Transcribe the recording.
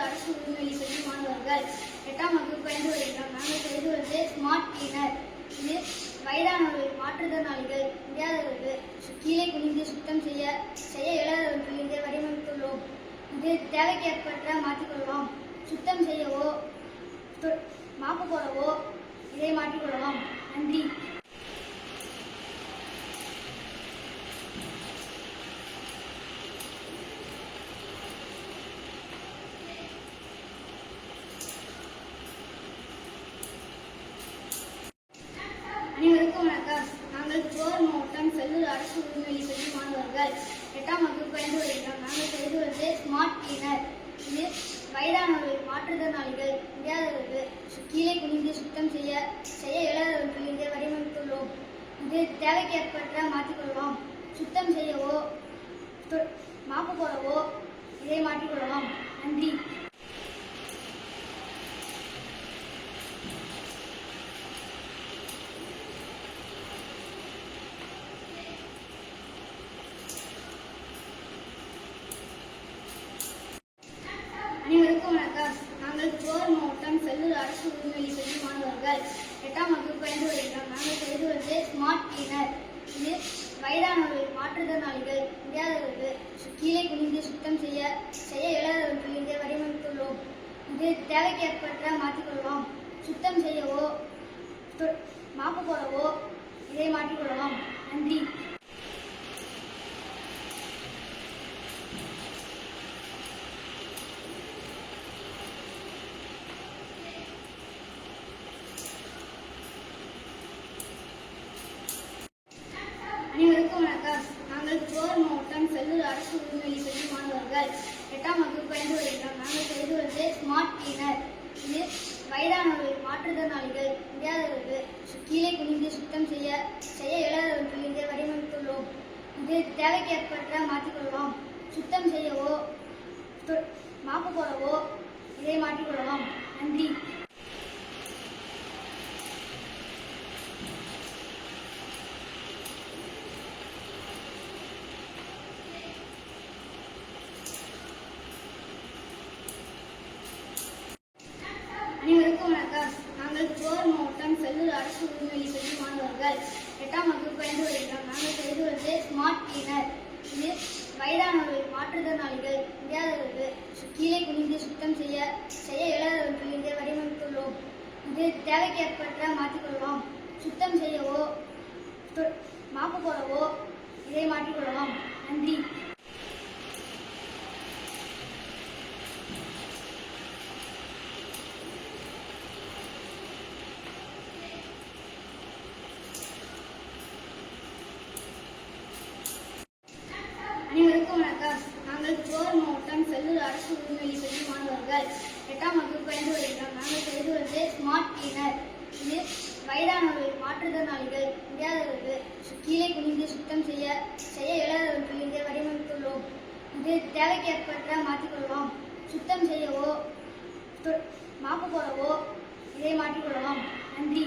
அரசு உயர்நிலை பள்ளி மாணவர்கள் 8ஆம் வகுப்பு பயின்று வருகிறோம். நாங்கள் செய்துள்ளது ஸ்மார்ட் கிளீனர். இது வயதானவர்கள், மாற்றுத்திறனாளிகள், முடியாதவர்கள், கீழே குனிந்து சுத்தம் செய்ய இயலாதவர்கள் இதை வடிவமைத்துள்ளோம். இது தேவைக்கேற்ப மாற்றிக்கொள்ளலாம். சுத்தம் செய்யவோ மாப்பு போடவோ இதை மாற்றிக்கொள்ளலாம். நன்றி. அனைவருக்கும் வணக்கம். நாங்கள் திருவாரூர் மாவட்டம் செல்லூர் அரசு உயர்நிலை பள்ளி மாணவர்கள் 8ஆம் வகுப்பு பயின்று வருகிறோம். நாங்கள் செய்துள்ளது ஸ்மார்ட் கிளீனர். இது வயதானவர்கள், மாற்றுத்திறனாளிகள், முடியாதவர்கள், கீழே குனிந்து சுத்தம் செய்ய இயலாதவர்கள் இதை வடிவமைத்துள்ளோம். இது தேவைக்கேற்ப மாற்றிக்கொள்ளலாம். சுத்தம் செய்யவோ மாப்பு போடவோ இதை மாற்றிக்கொள்ளலாம். நன்றி. அனைவருக்கும் வணக்கம். நாங்கள் திருவாரூர் மாவட்டம் செல்லூர் அரசு உயர்நிலை பள்ளி மாணவர்கள் 8ஆம் வகுப்பு பயின்று வருகிறோம். நாங்கள் செய்துள்ளது ஸ்மார்ட் கிளீனர். இது வயதானவர்கள், மாற்றுத்திறனாளிகள், முடியாதவர்கள், கீழே குனிந்து சுத்தம் செய்ய இயலாதவர்கள் இதை வடிவமைத்துள்ளோம். இது தேவைக்கேற்ப மாற்றிக்கொள்ளலாம். சுத்தம் செய்யவோ மாப்பு போடவோ இதை மாற்றிக்கொள்ளலாம். நன்றி. அனைவருக்கும் வணக்கம். நாங்கள் திருவாரூர் மாவட்டம் செல்லூர் அரசு உயர்நிலை பள்ளி மாணவர்கள் 8ஆம் வகுப்பு பயின்று வருகிறோம். நாங்கள் செய்துள்ளது ஸ்மார்ட் கிளீனர். இது வயதானவர்கள், மாற்றுத்திறனாளிகள், முடியாதவர்கள், கீழே குனிந்து சுத்தம் செய்ய இயலாதவர்கள் இதை வடிவமைத்துள்ளோம். இது தேவைக்கேற்ப மாற்றிக்கொள்ளலாம். சுத்தம் செய்யவோ மாப்பு போடவோ இதை மாற்றிக்கொள்ளலாம். நன்றி. அனைவருக்கும் வணக்கம். நாங்கள் திருவாரூர் மாவட்டம் செல்லூர் அரசு உயர்நிலை பள்ளி மாணவர்கள் 8ஆம் வகுப்பு பயின்று வருகிறோம். நாங்கள் செய்துள்ளது ஸ்மார்ட் கிளீனர். இது வயதானவர்கள், மாற்றுத்திறனாளிகள், முடியாதவர்கள், கீழே குனிந்து சுத்தம் செய்ய இயலாதவர்கள் இதை வடிவமைத்துள்ளோம். இது தேவைக்கேற்ப மாற்றிக்கொள்ளலாம். சுத்தம் செய்யவோ மாப்பு போடவோ இதை மாற்றிக்கொள்ளலாம். நன்றி. அனைவருக்கும் வணக்கம். நாங்கள் திருவாரூர் மாவட்டம் செல்லூர் அரசு உயர்நிலை பள்ளி மாணவர்கள் 8ஆம் வகுப்பு பயின்று வருகிறோம். நாங்கள் செய்துள்ளது ஸ்மார்ட் கிளீனர். இது வயதானவர்கள், மாற்றுத்திறனாளிகள், முடியாதவர்கள், கீழே குனிந்து சுத்தம் செய்ய இயலாதவர்கள் இதை வடிவமைத்துள்ளோம். இது தேவைக்கேற்ப மாற்றிக்கொள்ளலாம். சுத்தம் செய்யவோ மாப்பு போடவோ இதை மாற்றிக்கொள்ளலாம். நன்றி.